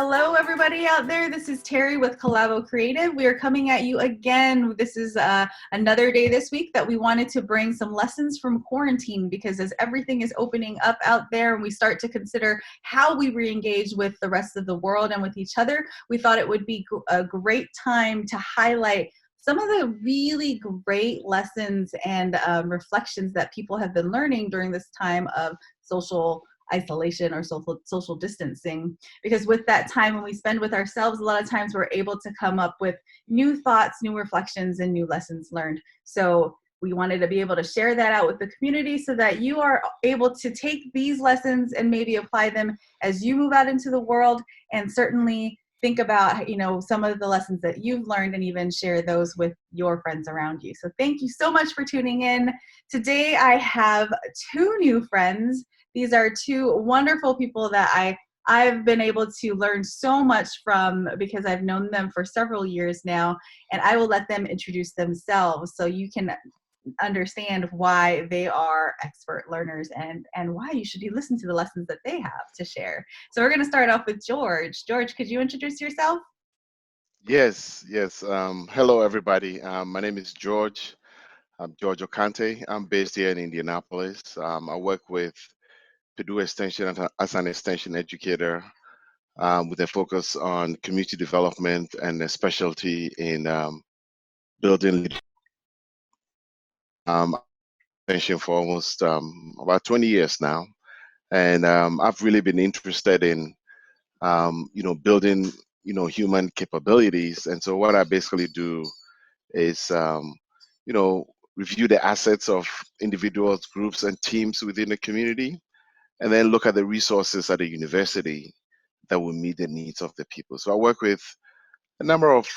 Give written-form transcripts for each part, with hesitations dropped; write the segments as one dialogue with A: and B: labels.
A: Hello, everybody out there. This is Terry with Collabo Creative. We are coming at you again. This is another day this week that we wanted to bring some lessons from quarantine, because as everything is opening up out there and we start to consider how we re-engage with the rest of the world and with each other, we thought it would be a great time to highlight some of the really great lessons and reflections that people have been learning during this time of social isolation or social distancing. Because with that time when we spend with ourselves, a lot of times we're able to come up with new thoughts, new reflections, and new lessons learned. So we wanted to be able to share that out with the community so that you are able to take these lessons and maybe apply them as you move out into the world, and certainly think about, some of the lessons that you've learned and even share those with your friends around you. So thank you so much for tuning in. Today I have two new friends. These are two wonderful people that I've been able to learn so much from, because I've known them for several years now, and I will let them introduce themselves so you can understand why they are expert learners and why you should be listening to the lessons that they have to share. So we're going to start off with George. George, could you introduce yourself?
B: Yes. Hello, everybody. My name is George. I'm George Ocante. I'm based here in Indianapolis. I work with Purdue Extension as an extension educator with a focus on community development and a specialty in building leadership. Extension for almost about 20 years now, and I've really been interested in building human capabilities. And so what I basically do is you know review the assets of individuals, groups, and teams within the community, and then look at the resources at the university that will meet the needs of the people. So I work with a number of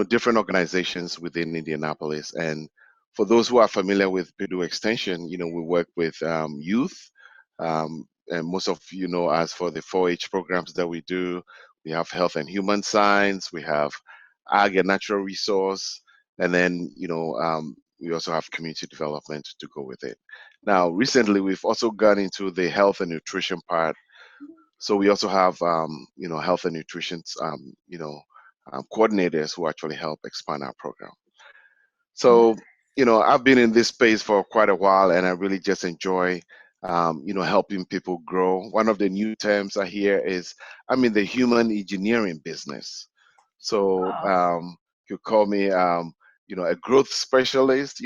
B: different organizations within Indianapolis. And for those who are familiar with Purdue Extension, we work with youth, and most of as for the 4-H programs that we do, we have health and human science, we have ag and natural resource, and then we also have community development to go with it. Now, recently, we've also gone into the health and nutrition part. So we also have health and nutrition coordinators who actually help expand our program. So, I've been in this space for quite a while, and I really just enjoy, helping people grow. One of the new terms I hear is I'm in the human engineering business. So, you call me, a growth specialist,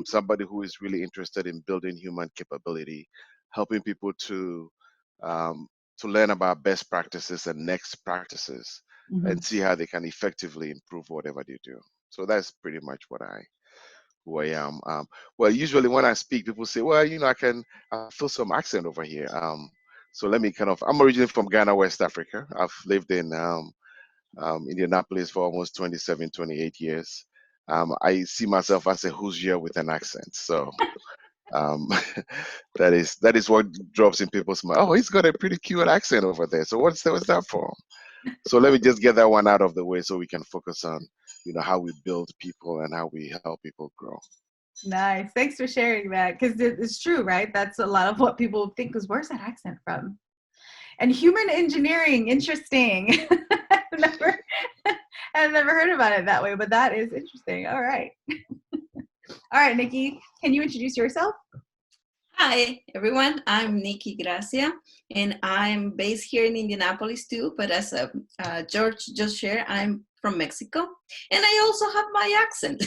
B: somebody who is really interested in building human capability, helping people to learn about best practices and next practices,
A: Mm-hmm.
B: and see how they can effectively improve whatever they do. So that's pretty much who I am. Well, usually when I speak, people say, "Well, I feel some accent over here." So let me I'm originally from Ghana, West Africa. I've lived in Indianapolis for almost 27, 28 years. I see myself as a Hoosier with an accent. So um, that is what drops in people's mind. Oh, he's got a pretty cute accent over there. So what's that from? So let me just get that one out of the way so we can focus on, how we build people and how we help people grow.
A: Nice. Thanks for sharing that, because it's true, right? That's a lot of what people think is, where's that accent from? And human engineering, interesting. I've never, I've never heard about it that way, but that is interesting. All right. All right, Nikki, can you introduce yourself?
C: Hi, everyone. I'm Nikki Gracia, and I'm based here in Indianapolis too. But as George just shared, I'm from Mexico, and I also have my accent.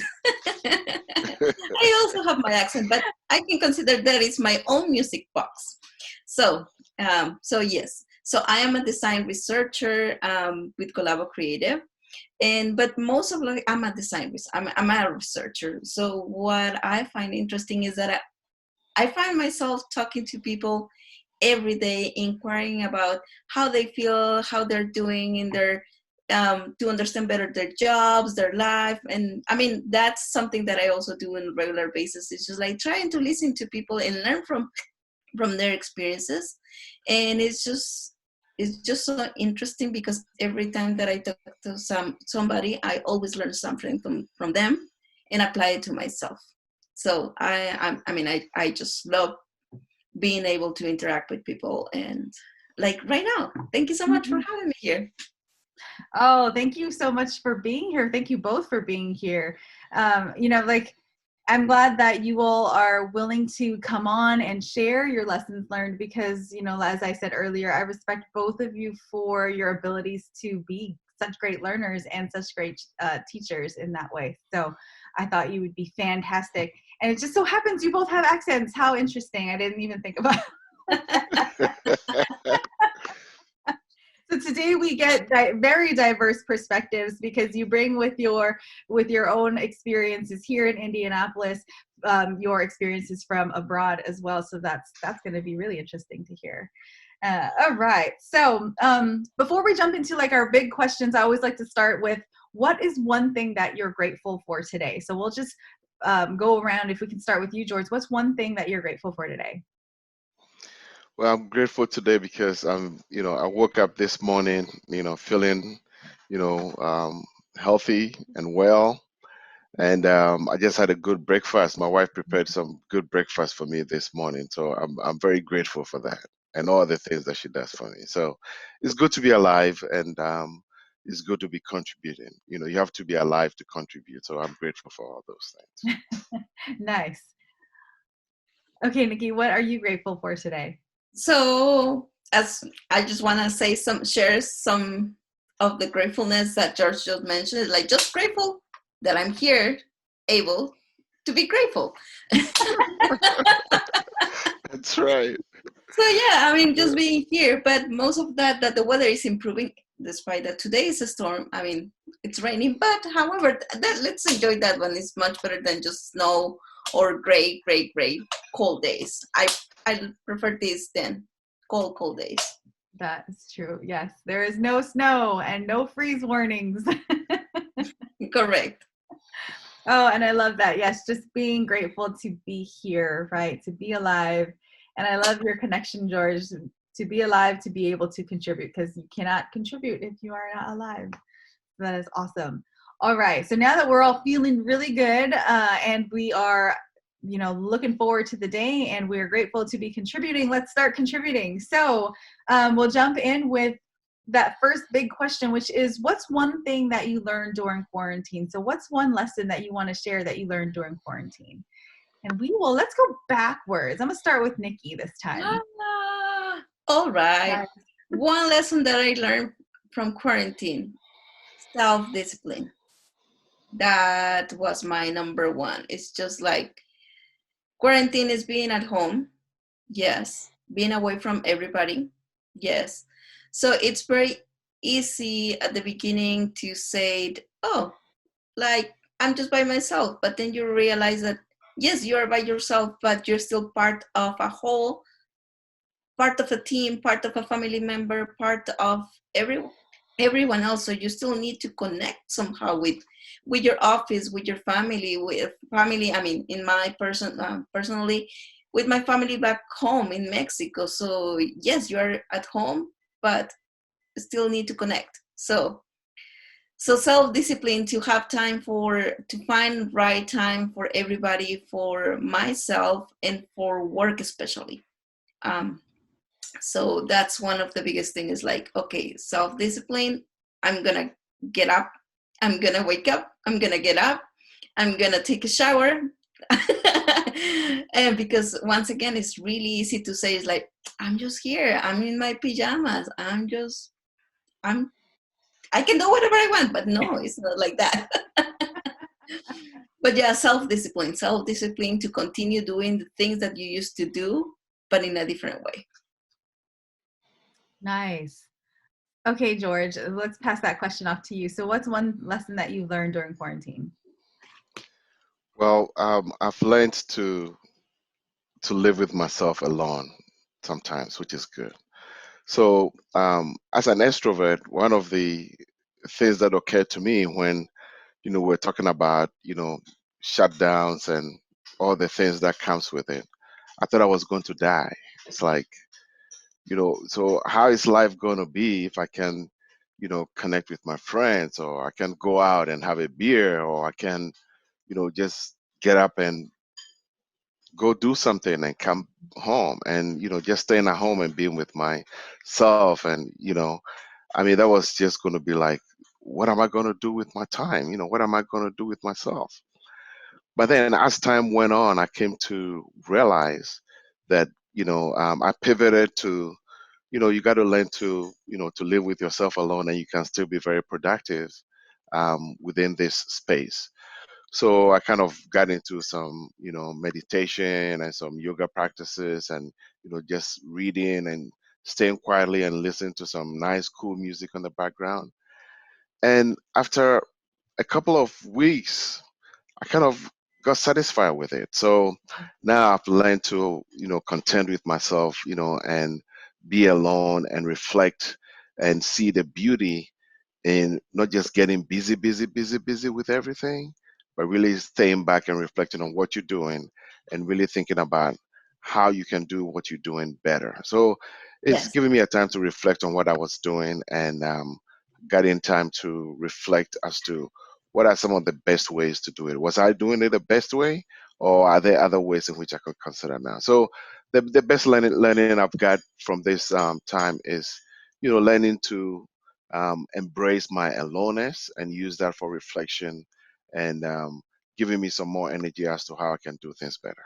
C: I also have my accent, but I can consider that is my own music box. So, yes. So I am a design researcher with Collabo Creative, but most of I'm a I'm a researcher. So what I find interesting is that I find myself talking to people every day, inquiring about how they feel, how they're doing in their, to understand better their jobs, their life. And I mean, that's something that I also do on a regular basis. It's just like trying to listen to people and learn from their experiences. And it's just so interesting, because every time that I talk to somebody, I always learn something from them and apply it to myself. So I just love being able to interact with people, and like right now. Thank you so much for having me here.
A: Oh, thank you so much for being here. Thank you both for being here. Like I'm glad that you all are willing to come on and share your lessons learned because, as I said earlier, I respect both of you for your abilities to be such great learners and such great teachers in that way. So I thought you would be fantastic. And it just so happens you both have accents. How interesting. I didn't even think about So today we get very diverse perspectives because you bring with your own experiences here in Indianapolis, your experiences from abroad as well. So that's going to be really interesting to hear. All right. So before we jump into like our big questions, I always like to start with what is one thing that you're grateful for today? So we'll just go around. If we can start with you, George, what's one thing that you're grateful for today?
B: Well, I'm grateful today because I woke up this morning, feeling, you know, um, healthy and well. And I just had a good breakfast. My wife prepared some good breakfast for me this morning, so I'm very grateful for that and all the things that she does for me. So it's good to be alive, and it's good to be contributing. You have to be alive to contribute. So I'm grateful for all those things.
A: Nice. Okay, Nikki, what are you grateful for today?
C: So, as I just want to share some of the gratefulness that George just mentioned, like just grateful that I'm here, able to be grateful.
B: That's right.
C: So yeah, I mean, just being here, but most of that the weather is improving despite that today is a storm. I mean, it's raining, but however, let's enjoy that one. It's much better than just snow or gray cold days. I prefer this than cold days.
A: That is true. Yes, there is no snow and no freeze warnings.
C: Correct.
A: Oh, and I love that. Yes, just being grateful to be here, right? To be alive. And I love your connection, George, to be alive, to be able to contribute, because you cannot contribute if you are not alive. That is awesome. All right. So now that we're all feeling really good and we are, looking forward to the day and we're grateful to be contributing, let's start contributing. So we'll jump in with that first big question, which is what's one thing that you learned during quarantine? So what's one lesson that you want to share that you learned during quarantine? And let's go backwards. I'm going to start with Nikki this time.
C: All right. One lesson that I learned from quarantine, self-discipline. That was my number one. It's just like quarantine is being at home. Yes. Being away from everybody. Yes. So it's very easy at the beginning to say, oh, like I'm just by myself. But then you realize that, yes, you are by yourself, but you're still part of a whole, part of a team, part of a family member, part of everyone else. So you still need to connect somehow with your office, with your family, I mean, in my personally, with my family back home in Mexico. So yes, you are at home, but still need to connect. So self-discipline, to have time to find right time for everybody, for myself and for work especially. So that's one of the biggest things, is like, okay, self-discipline. I'm gonna get up, I'm gonna wake up, I'm gonna get up, I'm gonna take a shower. And because once again, it's really easy to say, it's like, I'm just here, I'm in my pajamas, I can do whatever I want, but no, it's not like that. But yeah, self-discipline to continue doing the things that you used to do, but in a different way.
A: Nice. Okay, George, let's pass that question off to you. So what's one lesson that you learned during quarantine?
B: Well, I've learned to live with myself alone sometimes, which is good. So, as an extrovert, one of the things that occurred to me when we're talking about shutdowns and all the things that comes with it, I thought I was going to die. It's like, so how is life going to be if I can connect with my friends, or I can go out and have a beer, or I can just get up and go do something and come home, and just staying at home and being with myself. And I mean, that was just going to be like, what am I going to do with my time? What am I going to do with myself? But then as time went on, I came to realize that, I pivoted to, you got to learn to, to live with yourself alone, and you can still be very productive within this space. So I kind of got into some, meditation and some yoga practices, and, just reading and staying quietly and listening to some nice, cool music on the background. And after a couple of weeks, I kind of got satisfied with it. So now I've learned to, contend with myself, and be alone and reflect and see the beauty in not just getting busy, busy, busy, busy with everything, but really staying back and reflecting on what you're doing and really thinking about how you can do what you're doing better. So it's
C: Yes.
B: giving me a time to reflect on what I was doing, and got in time to reflect as to what are some of the best ways to do it. Was I doing it the best way, or are there other ways in which I could consider now? So the best learning I've got from this time is, learning to embrace my aloneness and use that for reflection, and giving me some more energy as to how I can do things better.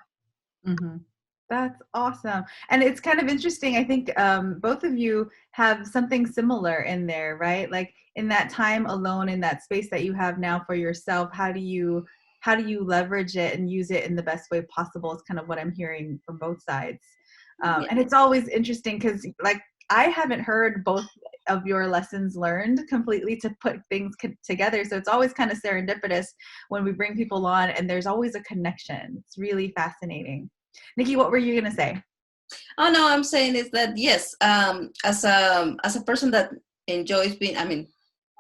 A: Mm-hmm. That's awesome. And it's kind of interesting. I think both of you have something similar in there, right? Like in that time alone, in that space that you have now for yourself, how do you leverage it and use it in the best way possible is kind of what I'm hearing from both sides.
C: Yeah.
A: And it's always interesting because like I haven't heard both of your lessons learned completely to put things together. So it's always kind of serendipitous when we bring people on and there's always a connection. It's really fascinating. Nikki, what were you going to say?
C: Oh no, I'm saying is that yes, as a person that enjoys being, I mean,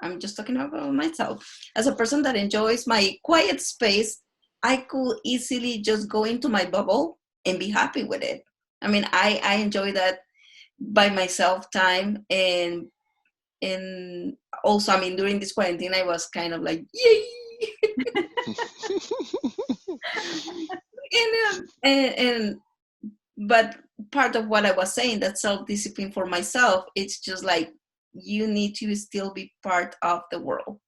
C: I'm just talking about myself. As a person that enjoys my quiet space, I could easily just go into my bubble and be happy with it. I mean, I enjoy that by myself time, and also, I mean, during this quarantine, I was kind of like, yay. And but part of what I was saying, that self-discipline for myself, it's just like you need to still be part of the world.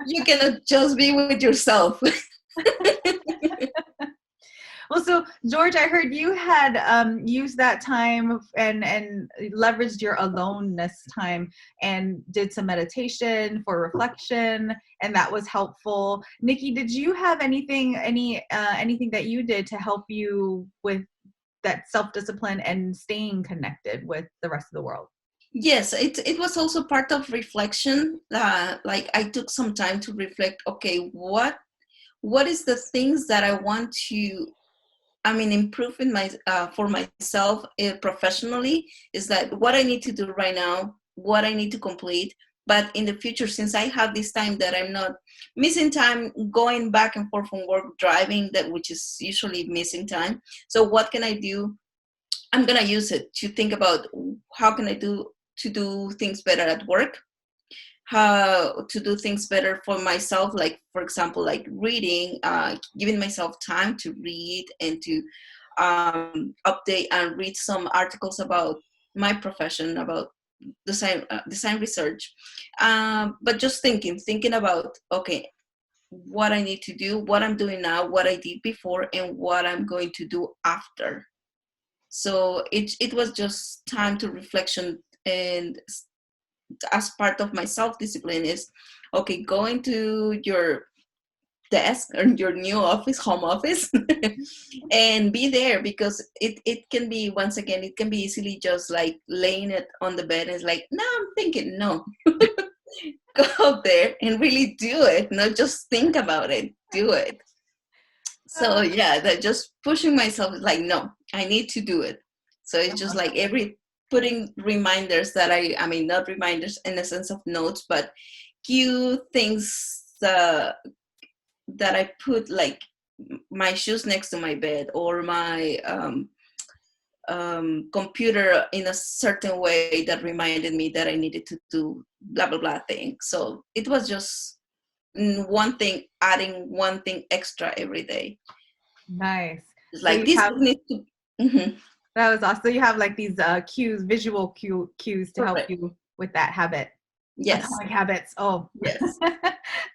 C: You cannot just be with yourself.
A: Well, so George, I heard you had used that time and leveraged your aloneness time and did some meditation for reflection, and that was helpful. Nikki, did you have anything that you did to help you with that self-discipline and staying connected with the rest of the world?
C: Yes, it was also part of reflection. Like I took some time to reflect. Okay, what is the things that I want to, I mean, improve in my for myself professionally, is that what I need to do right now, what I need to complete. But in the future, since I have this time that I'm not missing time going back and forth from work, driving, that which is usually missing time. So what can I do? I'm gonna use it to think about how can I do to do things better at work, how to do things better for myself, like for example like reading, giving myself time to read and to update and read some articles about my profession, about design research, but just thinking about, okay, what I need to do, what I'm doing now, what I did before, and what I'm going to do after. So it was just time to reflection. And as part of my self-discipline is, okay, going to your desk or your new office, home office, and be there, because it can be, once again, it can be easily just like laying it on the bed and it's like, no, I'm thinking, no. Go out there and really do it, not just think about it, do it. So yeah, that just pushing myself is like, no, I need to do it. So it's just like every putting reminders that I mean, not reminders in the sense of notes, but cue things that I put, like my shoes next to my bed, or my computer in a certain way that reminded me that I needed to do blah blah blah thing. So it was just one thing, adding one thing extra every day.
A: Nice.
C: It's
A: So
C: like
A: you
C: this
A: have
C: needs to. Mhm.
A: That was awesome. So you have like these cues, visual cues to help
C: Correct.
A: you with that habit.
C: Yes.
A: Atomic habits. Oh,
C: Yes.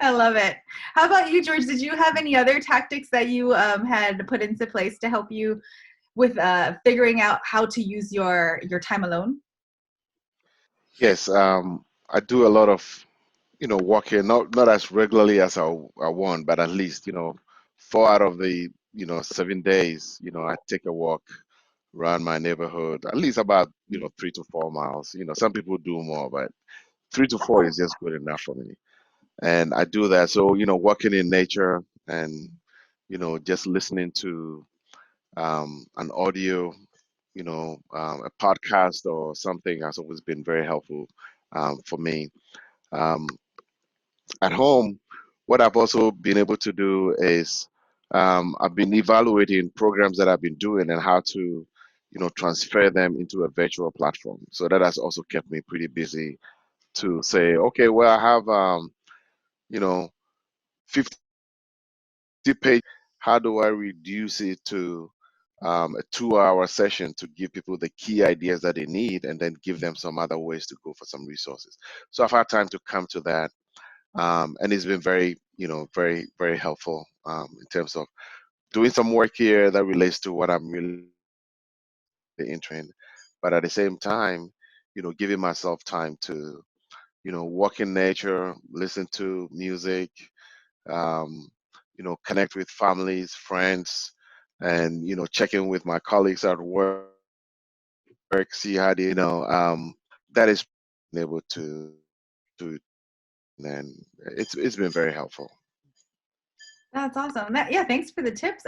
A: I love it. How about you, George? Did you have any other tactics that you had put into place to help you with figuring out how to use your time alone?
B: Yes, I do a lot of, walking, not as regularly as I want, but at least, 4 out of the, 7 days, I take a walk around my neighborhood, at least about, 3 to 4 miles. Some people do more, but 3 to 4 is just good enough for me. And I do that. So, walking in nature and, just listening to an audio, a podcast or something has always been very helpful for me. Um, at home, what I've also been able to do is I've been evaluating programs that I've been doing and how to, transfer them into a virtual platform. So that has also kept me pretty busy to say, okay, well, I have, you know, 50 page. How do I reduce it to a 2 hour session to give people the key ideas that they need and then give them some other ways to go for some resources? So I've had time to come to that. And it's been very, very, very helpful in terms of doing some work here that relates to what I'm really interested in. But at the same time, giving myself time to, walk in nature, listen to music, um, connect with families, friends, and check in with my colleagues at work, see how they, that is able to, and it's been very helpful.
A: That's awesome. Yeah, thanks for the tips.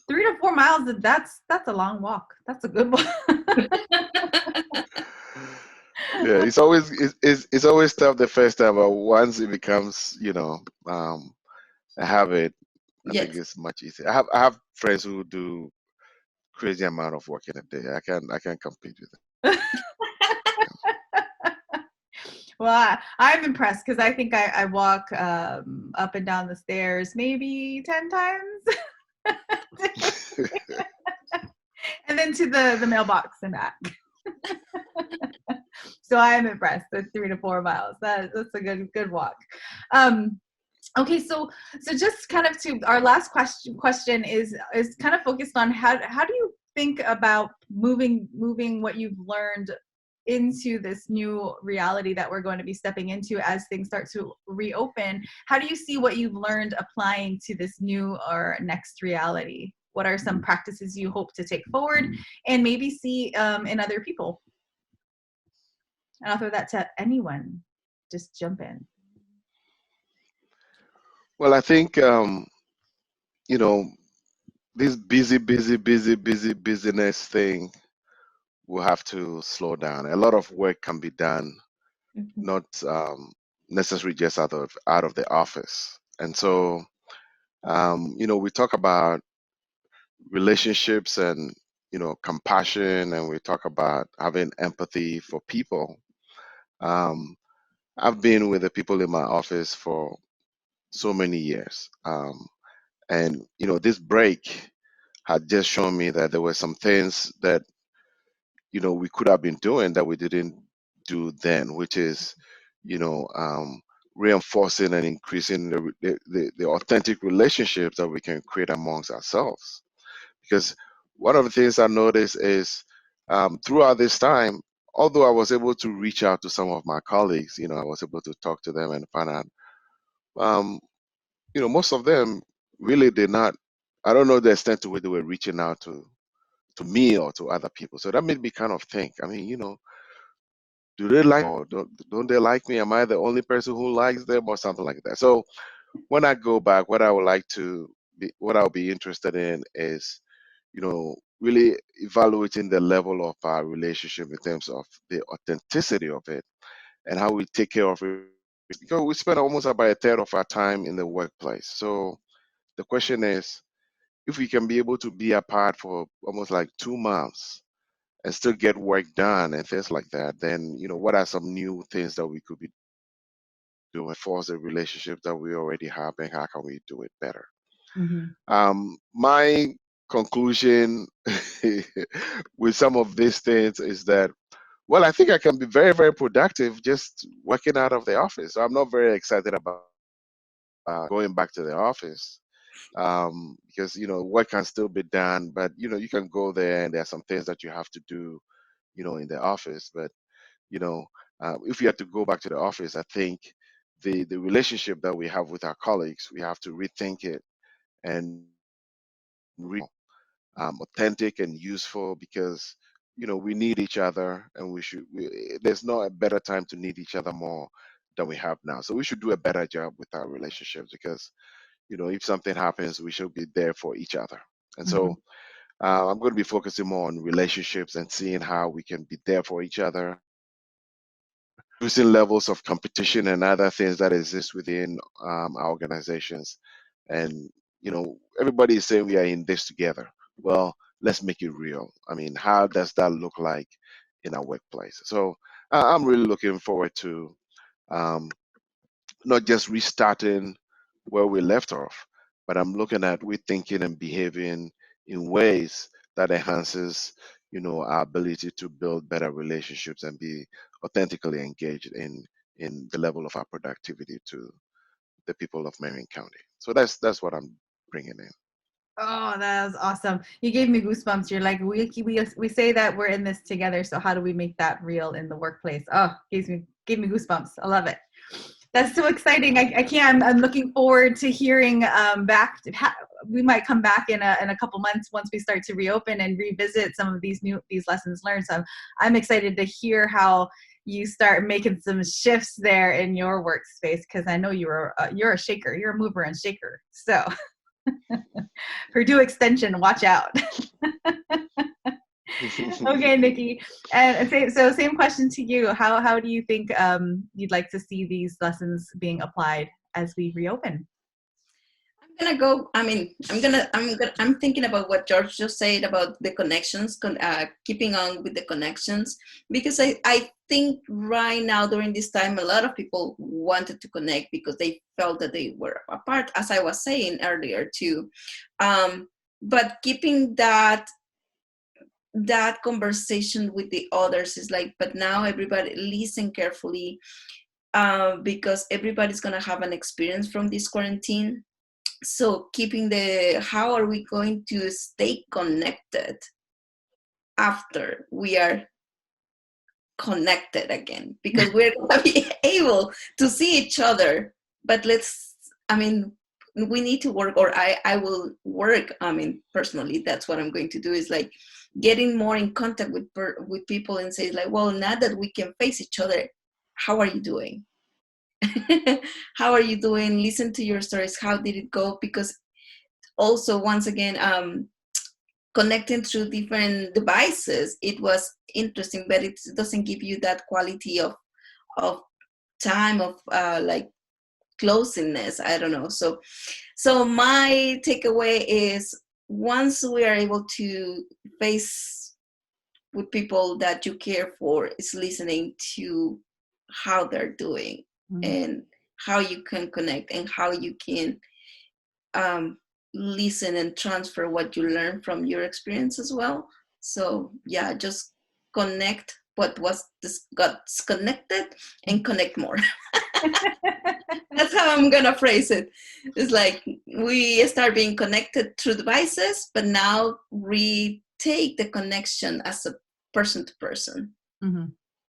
A: 3 to 4 miles. That's a long walk. That's a good one.
B: Yeah, it's always tough the first time, but once it becomes, a habit, I think
C: Yes.
B: it's much easier. I have friends who do crazy amount of work in a day. I can't compete with
A: Well, I'm impressed because I think I walk up and down the stairs maybe 10 times.
B: them.
A: And then to the mailbox and back. So I am impressed with 3 to 4 miles. That's a good walk. Um, okay, so just kind of to our last question is kind of focused on how do you think about moving what you've learned into this new reality that we're going to be stepping into as things start to reopen? How do you see what you've learned applying to this new or next reality? What are some practices you hope to take forward and maybe see in other people? And I'll throw that to anyone. Just jump in.
B: Well, I think you know this busyness thing will have to slow down. A lot of work can be done,
A: Mhm.
B: not necessarily just out of the office. And so, we talk about relationships and compassion, and we talk about having empathy for people. Um, I've been with the people in my office for so many years, and this break had just shown me that there were some things that we could have been doing that we didn't do then, which is reinforcing and increasing the authentic relationships that we can create amongst ourselves. Because one of the things I noticed is throughout this time, although I was able to reach out to some of my colleagues, I was able to talk to them and find out, um, most of them really did not. I don't know the extent to which they were reaching out to me or to other people. So that made me kind of think. I mean, do they like or don't they like me? Am I the only person who likes them or something like that? So when I go back, what I'll be interested in is, really evaluating the level of our relationship in terms of the authenticity of it and how we take care of it. Because we spend almost about a third of our time in the workplace. So the question is, if we can be able to be apart for almost like 2 months and still get work done and things like that, then what are some new things that we could be doing for the relationship that we already have, and how can we do it better?
A: Mhm.
B: My conclusion with some of these things is that, well, I think I can be very, very productive just working out of the office. So I'm not very excited about going back to the office, because work can still be done, but you can go there and there are some things that you have to do, in the office. But you know, if you have to go back to the office, I think the relationship that we have with our colleagues, we have to rethink it and authentic and useful, because we need each other, and there's no a better time to need each other more than we have now. So we should do a better job with our relationships, because if something happens, we should be there for each other. And so I'm going to be focusing more on relationships and seeing how we can be there for each other, reducing levels of competition and other things that exist within our organizations. And everybody is saying we are in this together. Well, let's make it real. I mean, how does that look like in our workplace? So I'm really looking forward to um, not just restarting where we left off, but I'm looking at rethinking and behaving in ways that enhances, our ability to build better relationships and be authentically engaged in the level of our productivity to the people of Marion County. So that's what I'm bringing in.
A: Oh, that was awesome. You gave me goosebumps. You're like, we say that we're in this together, so how do we make that real in the workplace? Oh, gave me goosebumps. I love it. That's so exciting. I can't. I'm looking forward to hearing back. We might come back in a couple months once we start to reopen and revisit some of these lessons learned. So I'm excited to hear how you start making some shifts there in your workspace, because I know you're a shaker. You're a mover and shaker. So Purdue Extension, watch out. Okay, Nikki. And same question to you. How do you think you'd like to see these lessons being applied as we reopen?
C: I'm thinking about what George just said about the connections, keeping on with the connections, because I think right now during this time, a lot of people wanted to connect because they felt that they were apart, as I was saying earlier too. But keeping that conversation with the others is like, but now everybody listen carefully, because everybody's going to have an experience from this quarantine. So how are we going to stay connected after we are connected again? Because we're going to be able to see each other, but we need to work, or I will work. Personally, that's what I'm going to do, is like getting more in contact with people and say like, well, now that we can face each other, how are you doing? How are you doing? Listen to your stories. How did it go? Because also, once again, connecting through different devices, it was interesting, but it doesn't give you that quality of time, of like closeness. I don't know. So my takeaway is, once we are able to face with people that you care for, is listening to how they're doing, and how you can connect, and how you can listen and transfer what you learn from your experience as well. So yeah, just connect what got disconnected, and connect more. That's how I'm gonna phrase it. It's like we start being connected through devices, but now retake the connection as a person to person,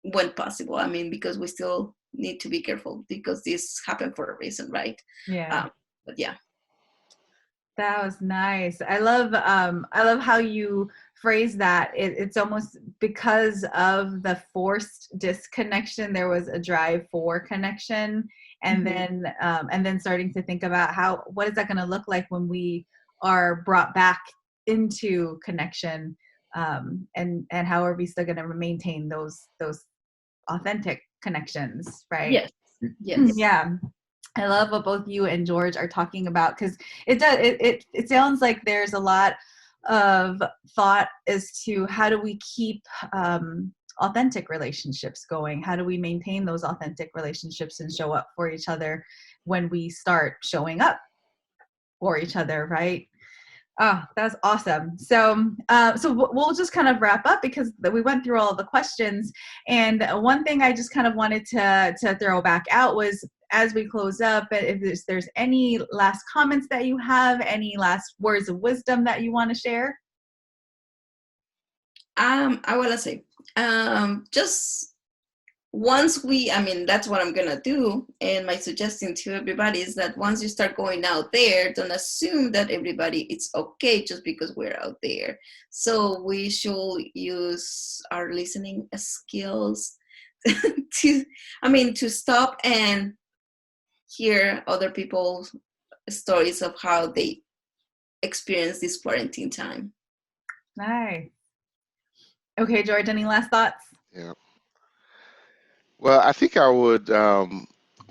C: when possible. Because we still need to be careful, because this happened for a reason, right?
A: Yeah.
C: But yeah.
A: That was nice. I love how you phrase that. It's almost because of the forced disconnection, there was a drive for connection, and then starting to think about what is that going to look like when we are brought back into connection, and how are we still going to maintain those authentic connections, right?
C: Yes.
A: Yeah. I love what both you and George are talking about, because it sounds like there's a lot of thought as to how do we keep authentic relationships going? How do we maintain those authentic relationships and show up for each other when we start showing up for each other, right? Oh, that's awesome. So we'll just kind of wrap up because we went through all of the questions. And one thing I just kind of wanted to throw back out was, as we close up, if there's any last comments that you have, any last words of wisdom that you want to share.
C: I want to say, just once that's what I'm gonna do. And my suggestion to everybody is that once you start going out there, don't assume that everybody it's okay just because we're out there. So we should use our listening skills to stop and hear other people's stories of how they experience this quarantine time.
A: Nice. Okay, George, any last thoughts?
B: Yeah. Well, I think I would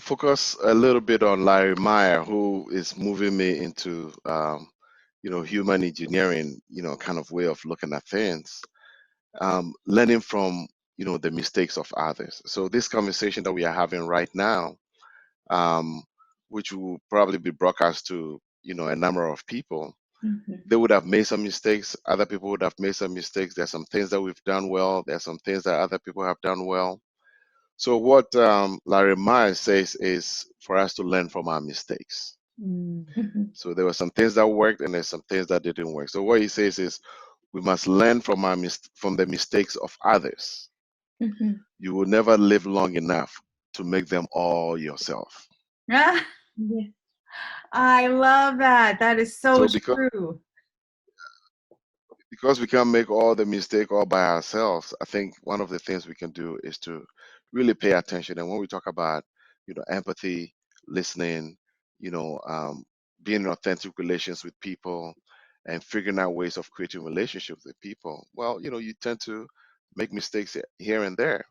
B: focus a little bit on Larry Meyer, who is moving me into, human engineering, kind of way of looking at things, learning from, the mistakes of others. So this conversation that we are having right now, um, which will probably be broadcast to, a number of people, they would have made some mistakes. Other people would have made some mistakes. There's some things that we've done well. There's some things that other people have done well. So what Larry Myers says is for us to learn from our mistakes.
C: Mhm.
B: So there were some things that worked and there's some things that didn't work. So what he says is we must learn from from the mistakes of others.
C: Mhm.
B: You will never live long enough to make them all yourself.
A: Yeah.
C: Yeah.
A: I love that. That is so
B: So
A: true.
B: because we can't make all the mistake all by ourselves, I think one of the things we can do is to really pay attention. And when we talk about, empathy, listening, you know, um, being in authentic relations with people, and figuring out ways of creating relationships with people, well, you tend to make mistakes here and there,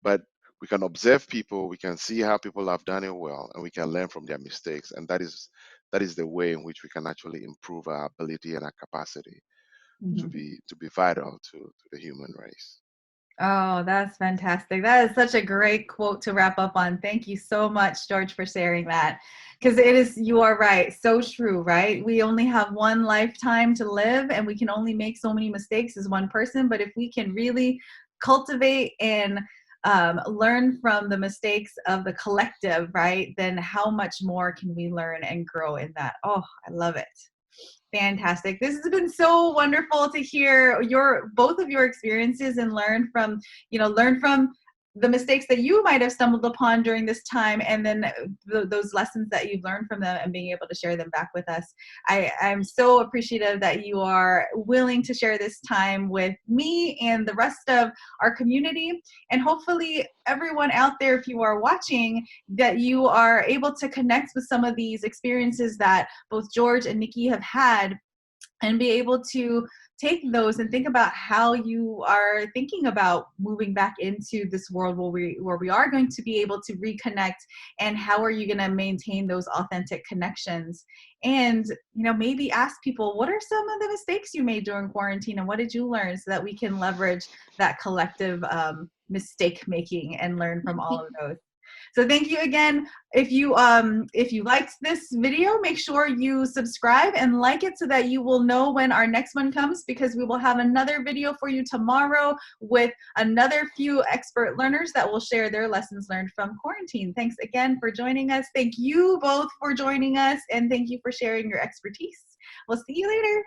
B: but we can observe people, we can see how people have done it well, and we can learn from their mistakes, and that is the way in which we can actually improve our ability and our capacity to
A: Mhm.
B: be vital to the human race.
A: Oh, that's fantastic. That is such a great quote to wrap up on. Thank you so much, George, for sharing that. Because you are right. So true, right? We only have one lifetime to live and we can only make so many mistakes as one person. But if we can really cultivate and learn from the mistakes of the collective, right, then how much more can we learn and grow in that? Oh, I love it. Fantastic. This has been so wonderful to hear both of your experiences and learn from the mistakes that you might have stumbled upon during this time, and then those lessons that you've learned from them and being able to share them back with us. I'm so appreciative that you are willing to share this time with me and the rest of our community, and hopefully everyone out there, if you are watching, that you are able to connect with some of these experiences that both George and Nikki have had and be able to take those and think about how you are thinking about moving back into this world where we are going to be able to reconnect, and how are you going to maintain those authentic connections, and maybe ask people, what are some of the mistakes you made during quarantine and what did you learn, so that we can leverage that collective mistake making and learn from all of those. So thank you again. If you liked this video, make sure you subscribe and like it so that you will know when our next one comes, because we will have another video for you tomorrow with another few expert learners that will share their lessons learned from quarantine. Thanks again for joining us. Thank you both for joining us, and thank you for sharing your expertise. We'll see you later.